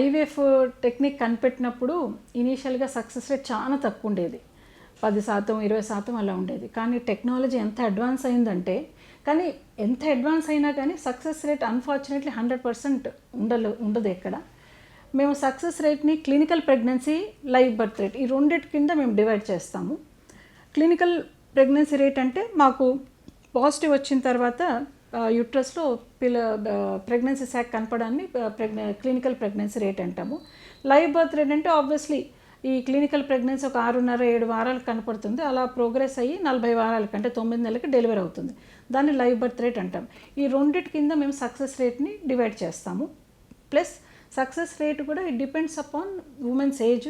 IVF technique కనిపెట్టినప్పుడు ఇనీషియల్గా success rate చాలా తక్కువ ఉండేది, 10%, 20% అలా ఉండేది. కానీ టెక్నాలజీ ఎంత అడ్వాన్స్ అయిందంటే, కానీ ఎంత అడ్వాన్స్ అయినా కానీ సక్సెస్ రేట్ అన్ఫార్చునేట్లీ 100% ఉండదు ఎక్కడ. మేము సక్సెస్ రేట్ని clinical pregnancy, live birth rate ఈ రెండింటి కింద మేము డివైడ్ చేస్తాము. క్లినికల్ ప్రెగ్నెన్సీ రేట్ అంటే మాకు పాజిటివ్ వచ్చిన తర్వాత యూట్రస్లో ప్రెగ్నెన్సీ శాక్ కనపడాన్ని క్లినికల్ ప్రెగ్నెన్సీ రేట్ అంటాము. లైవ్ బర్త్ రేట్ అంటే ఆబ్వియస్లీ ఈ క్లినికల్ ప్రెగ్నెన్సీ ఒక 6.5-7 వారాలు కనపడుతుంది, అలా ప్రోగ్రెస్ అయ్యి 40 వారాలకి అంటే 9 నెలలకి డెలివరీ అవుతుంది, దాన్ని లైవ్ బర్త్ రేట్ అంటాం. ఈ రెండింటి కింద మేము సక్సెస్ రేట్ని డివైడ్ చేస్తాము. ప్లస్ సక్సెస్ రేట్ కూడా it depends upon women's age,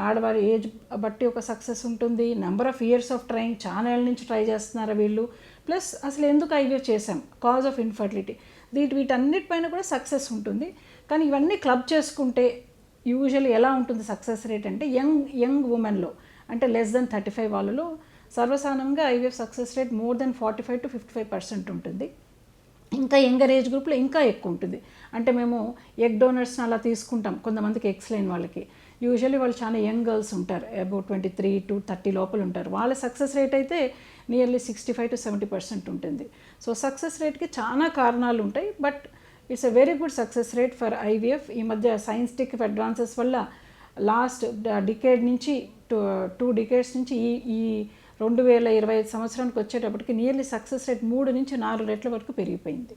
ఆడవారి ఏజ్ బట్టి ఒక సక్సెస్ ఉంటుంది, number of years of trying, చాలా ఏళ్ళ నుంచి ట్రై చేస్తున్నారు వీళ్ళు, ప్లస్ అసలు ఎందుకు ఐవీఎఫ్ చేసాం, కాజ్ ఆఫ్ ఇన్ఫర్టిలిటీ, వీటన్నిటిపైన కూడా సక్సెస్ ఉంటుంది. కానీ ఇవన్నీ క్లబ్ చేసుకుంటే యూజువల్లీ ఎలా ఉంటుంది సక్సెస్ రేట్ అంటే యంగ్ ఉమెన్లో అంటే లెస్ దెన్ 35 వాళ్ళలో సర్వసాధారణంగా IVF success rate more than 45 to 55% ఉంటుంది. ఇంకా యంగర్ ఏజ్ గ్రూప్లో ఇంకా ఎక్కువ ఉంటుంది. అంటే మేము ఎగ్ డోనర్స్ని అలా తీసుకుంటాం, కొంతమందికి ఎగ్స్ లేని వాళ్ళకి, యూజువల్లీ వాళ్ళు చాలా యంగ్ గర్ల్స్ ఉంటారు, అబౌట్ 23 to 30 లోపల ఉంటారు, వాళ్ళ సక్సెస్ రేట్ అయితే నియర్లీ 65 to 70% ఉంటుంది. సో సక్సెస్ రేట్కి చాలా కారణాలు ఉంటాయి, but it's a very good success rate for IVF. ఈ మధ్య సైన్స్టిక్ అడ్వాన్సెస్ వల్ల లాస్ట్ డికేడ్ నుంచి 2 డికేడ్స్ నుంచి ఈ 2025 సంవత్సరానికి వచ్చేటప్పటికి నియర్లీ సక్సెస్ రేట్ 3 నుంచి 4 రెట్ల వరకు పెరిగిపోయింది.